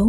2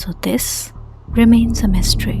So this remains a mystery.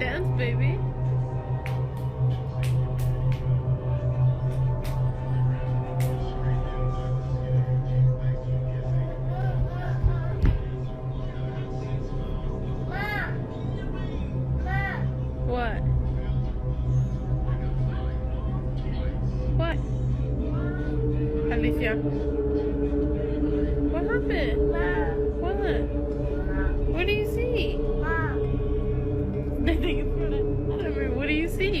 Dance, baby. What? What? Alicia. What happened? What? What do you see? I think it's gonna. I don't know. What do you see?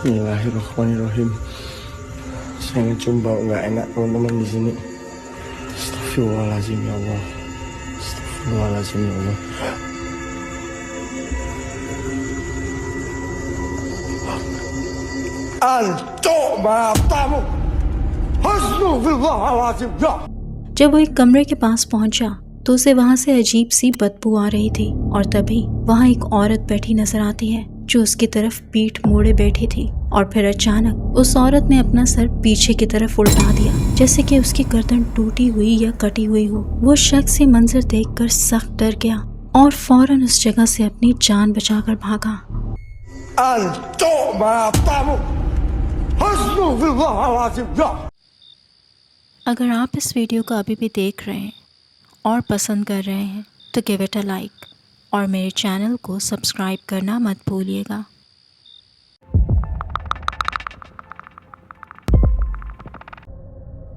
Bismillahirrahmanirrahim. Saya ngejumpa nggak enak teman-teman di sini. Astagfirullahaladzim ya Allah. Astagfirullahaladzim ya Allah. Ancok matamu. Astagfirullahaladzim ya. जब वो एक कमरे के पास पहुंचा तो उसे वहां से अजीब सी बदबू आ रही थी और तभी वहां एक औरत बैठी नजर आती है जो उसकी तरफ पीठ मोड़े बैठी थी और फिर अचानक उस औरत ने अपना सर पीछे की तरफ उल्टा दिया जैसे कि उसकी गर्दन टूटी हुई या कटी हुई हो। वो शख्स ये मंजर देखकर सख्त डर गया और फौरन उस जगह से अपनी जान बचाकर भागा। Ancok matamu. Astagfirullahaladzim ya. अगर आप इस वीडियो को अभी भी देख रहे हैं और पसंद कर रहे हैं तो गिव इट अ लाइक और मेरे चैनल को सब्सक्राइब करना मत भूलिएगा।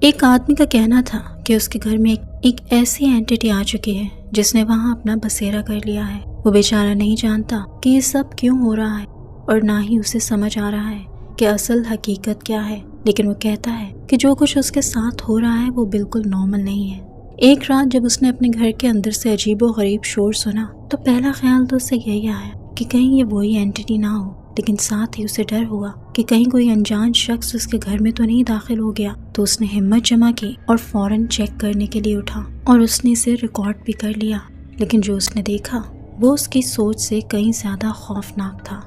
एक आदमी का कहना था कि उसके घर में एक ऐसी एंटिटी आ चुकी है जिसने वहां अपना बसेरा कर लिया है। वो बेचारा नहीं जानता कि ये सब क्यों हो रहा है और ना ही उसे समझ आ रहा है कि असल हकीकत क्या है, लेकिन वो कहता है कि जो कुछ उसके साथ हो रहा है वो बिल्कुल नॉर्मल नहीं है। एक रात जब उसने अपने घर के अंदर से अजीबोगरीब शोर सुना तो पहला ख्याल तो उसे यही आया कि कहीं ये वही एंटिटी ना हो, लेकिन साथ ही उसे डर हुआ कि कहीं कोई अनजान शख्स उसके घर में तो नहीं दाखिल हो गया। तो उसने हिम्मत जमा की और फौरन चेक करने के लिए उठा और उसने इसे रिकॉर्ड भी कर लिया, लेकिन जो उसने देखा वो उसकी सोच से कहीं ज्यादा खौफनाक था।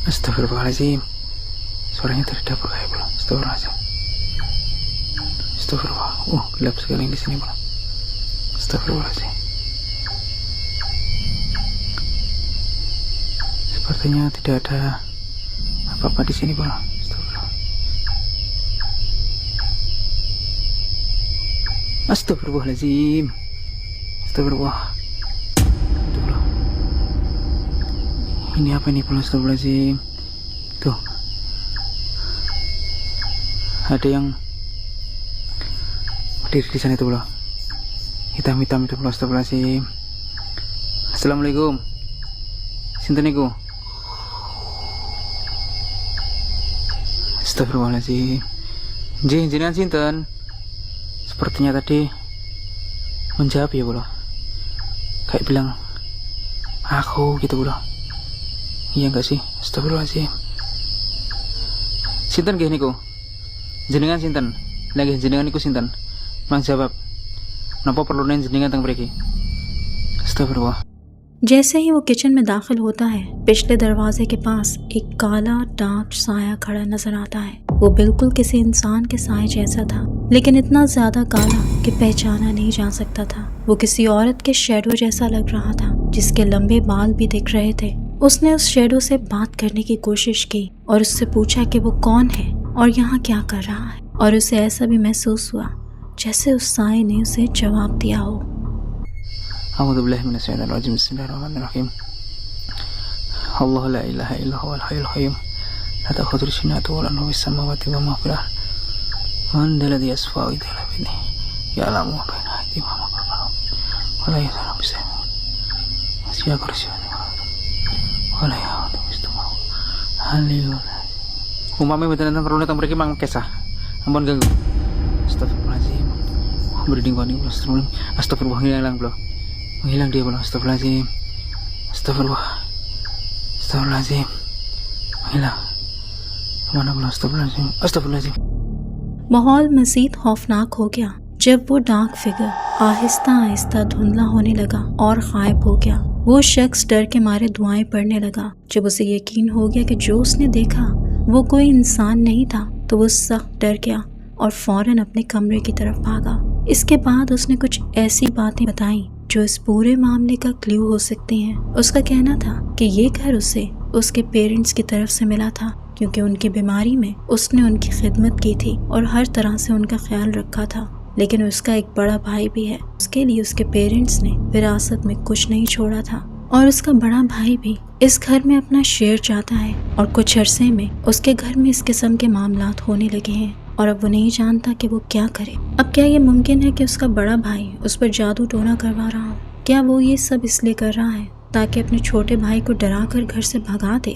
Astagfirullahaladzim. Suaranya tadi dapur kayak belum? Astagfirullahaladzim. Astagfirullah. Gelap sekali di sini belum? Astagfirullahaladzim. Sepertinya tidak ada apa-apa di sini belum? Astagfirullah. Astagfirullahaladzim. Astagfirullah. Astagfirullah. Ini apa ini belum? Astagfirullahaladzim. Tuh. Ada yang berdiri di sana itu bro, hitam-hitam itu bro. Astagfirullahaladzim. Assalamualaikum. Sinten niku? Astagfirullahaladzim. Jenengan sinten? Sepertinya tadi menjawab ya bro, kayak bilang aku gitu bro. Iya enggak sih? Astagfirullahaladzim. Sinten nggih niku? Jenengan sinten? Lagi jenengan niku sinten? Mang jawab. Napa perlu neng jenengan teng mriki? Astagfirullah. जैसे ही वो kitchen में दाखिल होता है पिछले दरवाजे के पास एक काला डार्क साया खड़ा नजर आता है। वो बिल्कुल किसी इंसान के साए जैसा था, लेकिन इतना ज्यादा काला कि पहचाना नहीं जा सकता था। वो किसी औरत के शेडो जैसा लग रहा था जिसके लंबे बाल भी दिख रहे थे। उसने उस शेडो से बात करने की कोशिश की और उससे पूछा कि वो कौन है और यहाँ क्या कर रहा है, और उसे ऐसा भी महसूस हुआ जैसे उस साए ने उसे जवाब दिया हो। A'udzubillahi minasyaitonirrajim. Bismillahirrahmanirrahim. Allahu la ilaha illa huwal hayyul qayyum. La ta'khudhuhu sinatun wa la nawm fis samawati wa ma fil ardh. Man dhal ladzi yashfa'u illa bi'idhnihi. Ya'lamu ma bayna aydihim wa ma khalfahum. Wa la yuhituna bi shay'in. Wasi'a kursiyyuhu wa la ya'uduhu hifdhuhuma. Hallelujah. Umami mboten enten perlu teng mriki mang kesah. Ampun ganggu. Astagfirullahaladzim. Berding wani astagfirullah. Hilang bro. Menghilang dia bro. Astagfirullahaladzim. Astagfirullah. Astagfirullahaladzim. Menghilang. Kemana bro? Astagfirullahaladzim. Astagfirullahaladzim. माहौल मज़ीद खौफनाक हो गया जब वो dark figure Aahista Aahista धुंधला होने लगा और गायब हो गया। वो शख्स डर के मारे दुआएं पढ़ने लगा। जब उसे यकीन हो गया कि जो उसने देखा वो कोई इंसान नहीं था तो वो सख्त डर गया और फौरन अपने कमरे की तरफ भागा। इसके बाद उसने कुछ ऐसी बातें बताई जो इस पूरे मामले का क्लू हो सकती हैं। उसका कहना था कि ये घर उसे उसके पेरेंट्स की तरफ से मिला था क्योंकि उनकी बीमारी में उसने उनकी खिदमत की थी और हर तरह से उनका ख्याल रखा था। लेकिन उसका एक बड़ा भाई भी है, उसके लिए उसके पेरेंट्स ने विरासत में कुछ नहीं छोड़ा था और उसका बड़ा भाई भी इस घर में अपना शेयर चाहता है और कुछ अरसे में उसके घर में इस किस्म के मामलात होने लगे हैं और अब वो नहीं जानता कि वो क्या करे। अब क्या ये मुमकिन है कि उसका बड़ा भाई उस पर जादू टोना करवा रहा हो? क्या वो ये सब इसलिए कर रहा है ताकि अपने छोटे भाई को डरा कर घर से भगा दे?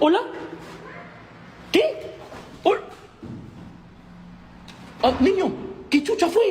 Hola. ¿Qué? Niño, ¿qué chucha fue?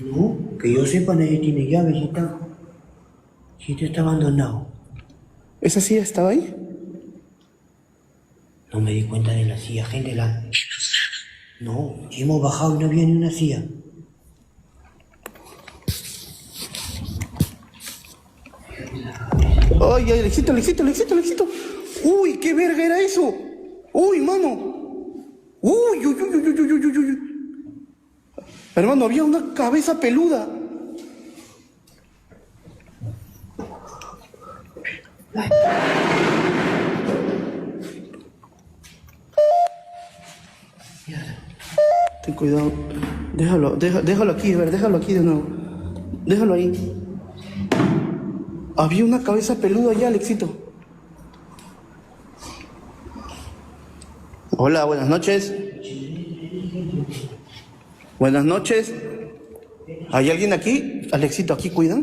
No, que yo sepa nadie tiene llave, si está abandonado. ¿Esa silla estaba ahí? No me di cuenta de la silla, gente, No, hemos bajado y no había ni una silla. Ay, Alexito. Uy, qué verga era eso. Uy, mano. Uy. Hermano, había una cabeza peluda. Ten cuidado. Déjalo aquí, a ver, déjalo aquí de nuevo. Déjalo ahí. Había una cabeza peluda allá, Alexito. Hola, buenas noches. Buenas noches. ¿Hay alguien aquí? Alexito, ¿aquí cuidan?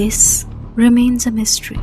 This remains a mystery۔